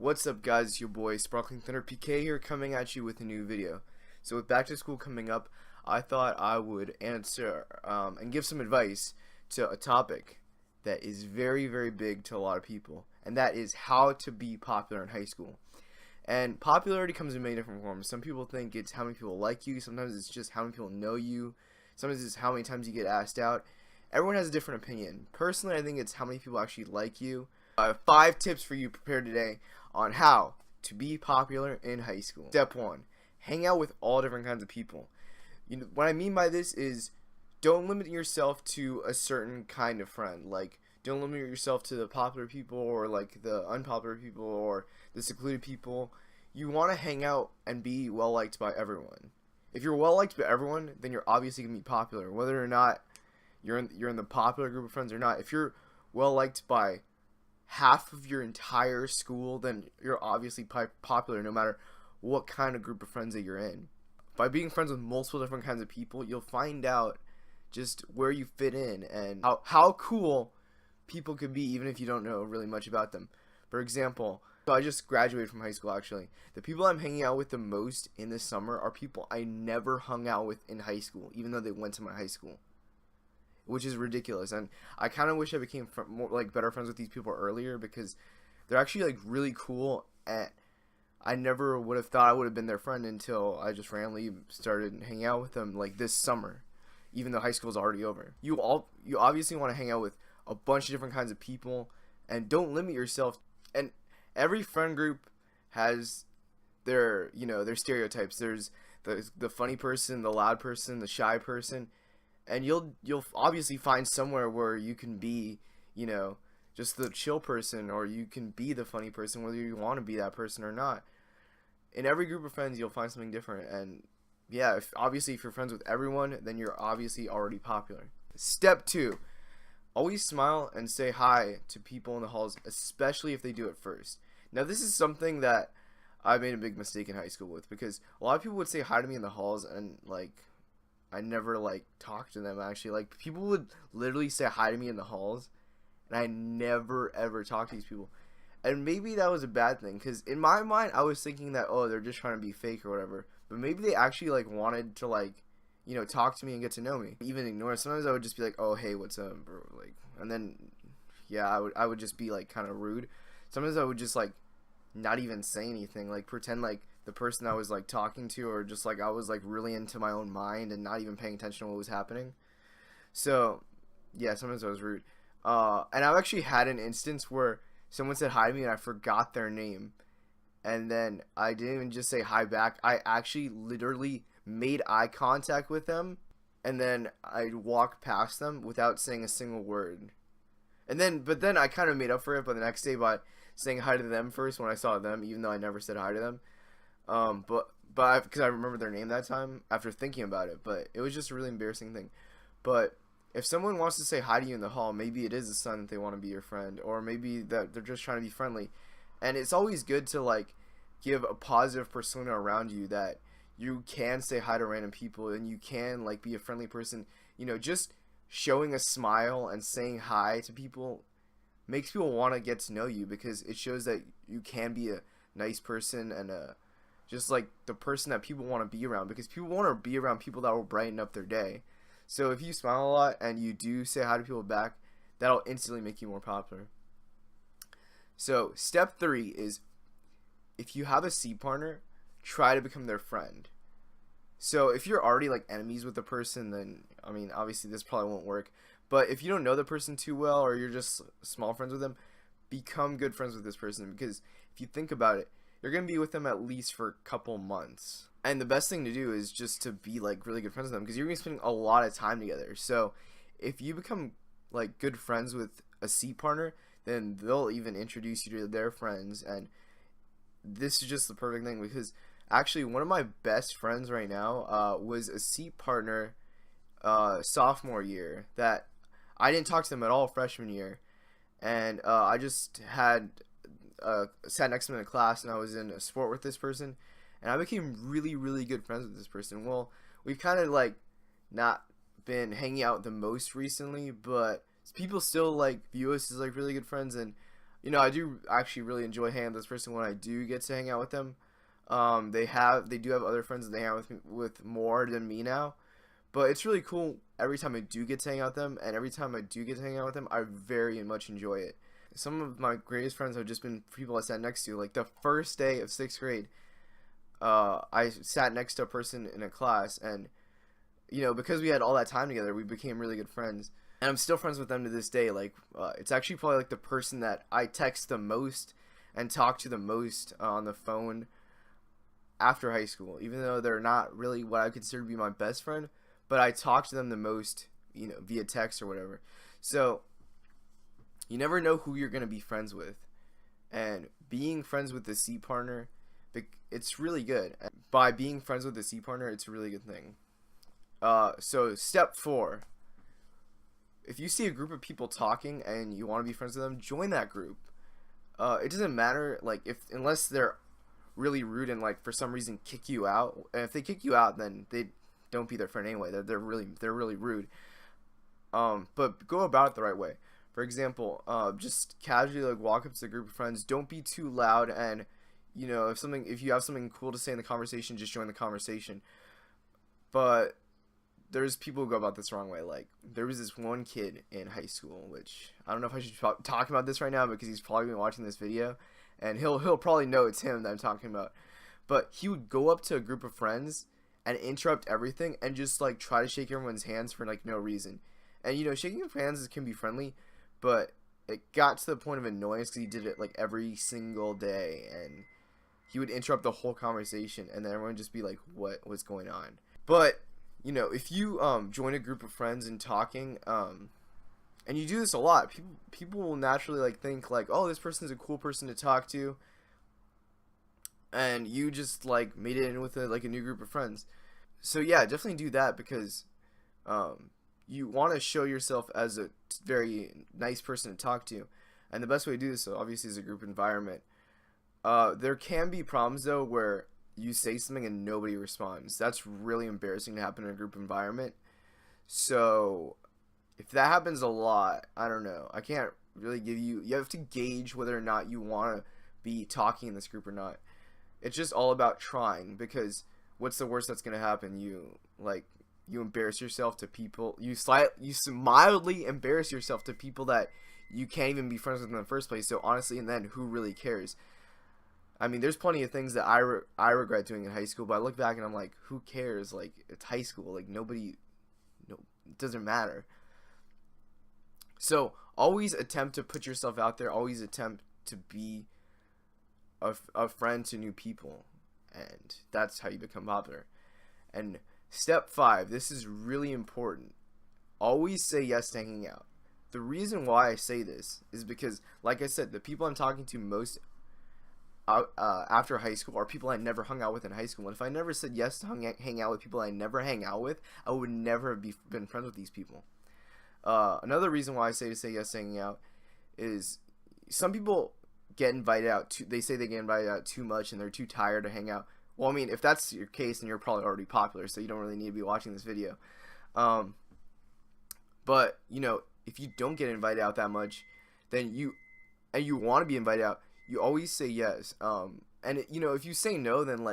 What's up, guys? It's your boy Sparkling Thunder PK here, coming at you with a new video. So with back to school coming up, I thought I would answer and give some advice to a topic that is very, very big to a lot of people, and that is how to be popular in high school. And popularity comes in many different forms. Some people think it's how many people like you. Sometimes it's just how many people know you. Sometimes it's how many times you get asked out. Everyone has a different opinion. Personally, I think it's how many people actually like you. I have 5 tips for you prepared today on how to be popular in high school. Step 1. Hang out with all different kinds of people. What I mean by this is don't limit yourself to a certain kind of friend. Like, don't limit yourself to the popular people or like the unpopular people or the secluded people. You want to hang out and be well liked by everyone. If you're well liked by everyone, then you're obviously going to be popular, whether or not you're in the popular group of friends or not. If you're well liked by half of your entire school, then you're obviously popular no matter what kind of group of friends that you're in. By being friends with multiple different kinds of people, you'll find out just where you fit in and how cool people could be even if you don't know really much about them. For example, so I just graduated from high school actually. The people I'm hanging out with the most in the summer are people I never hung out with in high school, even though they went to my high school, which is ridiculous. And I kind of wish I became better friends with these people earlier, because they're actually like really cool, and I never would have thought I would have been their friend until I just randomly started hanging out with them like this summer, even though high school is already over. You obviously want to hang out with a bunch of different kinds of people, and don't limit yourself. And every friend group has their stereotypes. There's the funny person, the loud person, the shy person. And you'll obviously find somewhere where you can be, just the chill person, or you can be the funny person, whether you want to be that person or not. In every group of friends, you'll find something different. And yeah, obviously if you're friends with everyone, then you're obviously already popular. Step 2. Always smile and say hi to people in the halls, especially if they do it first. Now, this is something that I made a big mistake in high school with, because a lot of people would say hi to me in the halls, and I never talked to them actually. People would literally say hi to me in the halls, and I never ever talked to these people. And maybe that was a bad thing, because in my mind I was thinking that, oh, they're just trying to be fake or whatever. But maybe they actually wanted to talk to me and get to know me. Even ignore it. Sometimes I would just be like, oh, hey, what's up, bro? And then yeah, I would just be kind of rude. Sometimes I would just not even say anything, pretend the person I was talking to, or just I was really into my own mind and not even paying attention to what was happening. So yeah, sometimes I was rude. And I've actually had an instance where someone said hi to me and I forgot their name, and then I didn't even just say hi back. I actually literally made eye contact with them, and then I walked past them without saying a single word. But then I kind of made up for it by the next day by saying hi to them first when I saw them, even though I never said hi to them. Because I remember their name that time after thinking about it. But it was just a really embarrassing thing. But if someone wants to say hi to you in the hall, maybe it is a sign that they want to be your friend, or maybe that they're just trying to be friendly. And it's always good to give a positive persona around you, that you can say hi to random people and you can be a friendly person. Just showing a smile and saying hi to people makes people want to get to know you, because it shows that you can be a nice person and just the person that people want to be around, because people want to be around people that will brighten up their day. So if you smile a lot and you do say hi to people back, that'll instantly make you more popular. So step 3 is, if you have a C partner, try to become their friend. So if you're already enemies with the person, then obviously this probably won't work. But if you don't know the person too well, or you're just small friends with them, become good friends with this person, because if you think about it, you're going to be with them at least for a couple months. And the best thing to do is just to be really good friends with them, because you're going to be spending a lot of time together. So if you become good friends with a C partner, then they'll even introduce you to their friends. And this is just the perfect thing, because actually one of my best friends right now was a C partner sophomore year that I didn't talk to them at all freshman year. And I just had sat next to him in a class, and I was in a sport with this person, and I became really, really good friends with this person. Well, we've kind of not been hanging out the most recently, but people still view us as really good friends. And I do actually really enjoy hanging out with this person when I do get to hang out with them. They do have other friends that they hang out with with more than me now, but it's really cool every time I do get to hang out with them, and every time I do get to hang out with them, I very much enjoy it. Some of my greatest friends have just been people I sat next to. Like the first day of 6th grade, I sat next to a person in a class, and because we had all that time together, we became really good friends. And I'm still friends with them to this day. Like, it's actually probably like the person that I text the most and talk to the most on the phone after high school. Even though they're not really what I consider to be my best friend, but I talk to them the most, via text or whatever. So, you never know who you're going to be friends with. And being friends with the C partner, it's really good. By being friends with the C partner, it's a really good thing. So step 4. If you see a group of people talking and you want to be friends with them, join that group. It doesn't matter, like, unless they're really rude and, like, for some reason kick you out. And if they kick you out, then they don't be their friend anyway. They're really rude. But go about it the right way. For example, just casually, like, walk up to a group of friends. Don't be too loud, and if you have something cool to say in the conversation, just join the conversation. But there's people who go about this the wrong way. Like, there was this one kid in high school, which I don't know if I should talk about this right now because he's probably been watching this video, and he'll probably know it's him that I'm talking about. But he would go up to a group of friends and interrupt everything and just, like, try to shake everyone's hands for, like, no reason. And shaking hands can be friendly, but it got to the point of annoyance because he did it, like, every single day, and he would interrupt the whole conversation, and then everyone would just be like, what was going on? But if you join a group of friends and talking, and you do this a lot, people will naturally, like, think, like, oh, this person's a cool person to talk to, and you just, like, made it in with a new group of friends. So yeah, definitely do that, because you want to show yourself as a very nice person to talk to, and the best way to do this, obviously, is a group environment. There can be problems, though, where you say something and nobody responds. That's really embarrassing to happen in a group environment. So if that happens a lot, I don't know. I can't really you have to gauge whether or not you want to be talking in this group or not. It's just all about trying, because what's the worst that's going to happen? You embarrass yourself to people. You mildly embarrass yourself to people that you can't even be friends with in the first place. So honestly, and then who really cares? I mean, there's plenty of things that I regret doing in high school, but I look back and I'm like, who cares? Like, it's high school. Like, it doesn't matter. So always attempt to put yourself out there. Always attempt to be a friend to new people, and that's how you become popular. And step 5, this is really important. Always say yes to hanging out. The reason why I say this is because, like I said, the people I'm talking to most after high school are people I never hung out with in high school. And if I never said yes to hang out with people I never hang out with, I would never have been friends with these people. Another reason why I say yes to hanging out is some people get invited out. They say they get invited out too much and they're too tired to hang out. Well, I mean, if that's your case, then you're probably already popular, so you don't really need to be watching this video. But if you don't get invited out that much, then you want to be invited out, you always say yes. And if you say no, then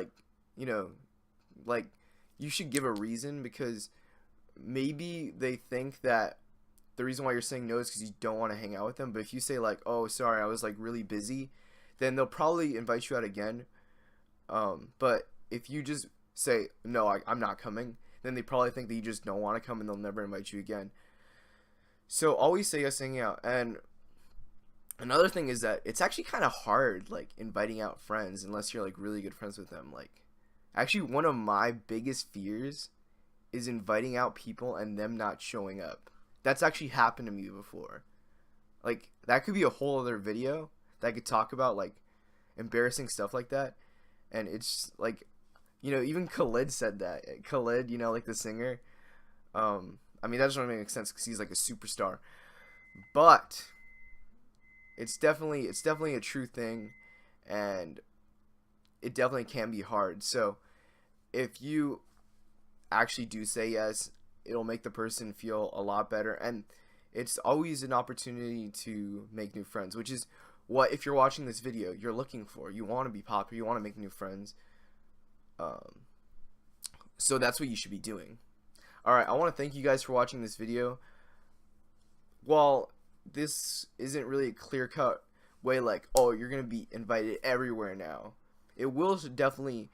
you should give a reason, because maybe they think that the reason why you're saying no is because you don't want to hang out with them. But if you say, like, oh, sorry, I was, like, really busy, then they'll probably invite you out again. But if you just say, no, I'm not coming, then they probably think that you just don't want to come, and they'll never invite you again. So always say yes to hanging out. And another thing is that it's actually kind of hard, like, inviting out friends unless you're, like, really good friends with them. Like, actually, one of my biggest fears is inviting out people and them not showing up. That's actually happened to me before. Like, that could be a whole other video that I could talk about, like, embarrassing stuff like that. And it's, like, even Khalid said that. Khalid, like, the singer. I mean, that doesn't really make sense because he's, like, a superstar. But it's definitely a true thing, and it definitely can be hard. So if you actually do say yes, it'll make the person feel a lot better, and it's always an opportunity to make new friends, which is what, if you're watching this video, you're looking for. You want to be popular, you want to make new friends. So that's what you should be doing. Alright, I want to thank you guys for watching this video. While this isn't really a clear-cut way like, oh, you're going to be invited everywhere now, it will definitely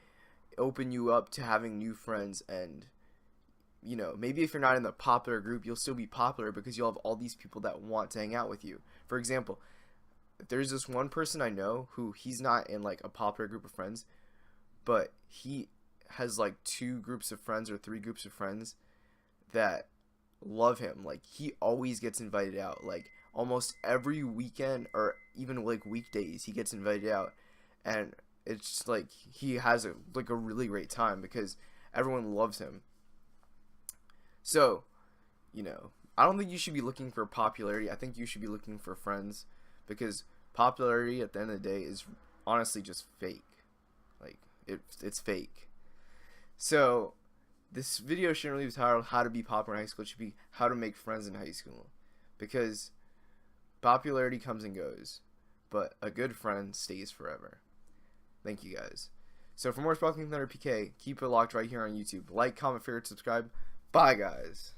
open you up to having new friends. And, you know, maybe if you're not in the popular group, you'll still be popular because you'll have all these people that want to hang out with you. For example, there's this one person I know who, he's not in like a popular group of friends, but he has like 2 groups of friends or 3 groups of friends that love him. Like, he always gets invited out. Like, almost every weekend or even like weekdays he gets invited out, and it's just like he has a really great time because everyone loves him. So, you know, I don't think you should be looking for popularity. I think you should be looking for friends, because popularity at the end of the day is honestly just fake. Like, it's fake. So this video shouldn't really be titled how to be popular in high school. It should be how to make friends in high school, because popularity comes and goes, but a good friend stays forever. Thank you guys. So for more Sparkling Thunder PK, keep it locked right here on YouTube. Like, comment, favorite, subscribe. Bye guys.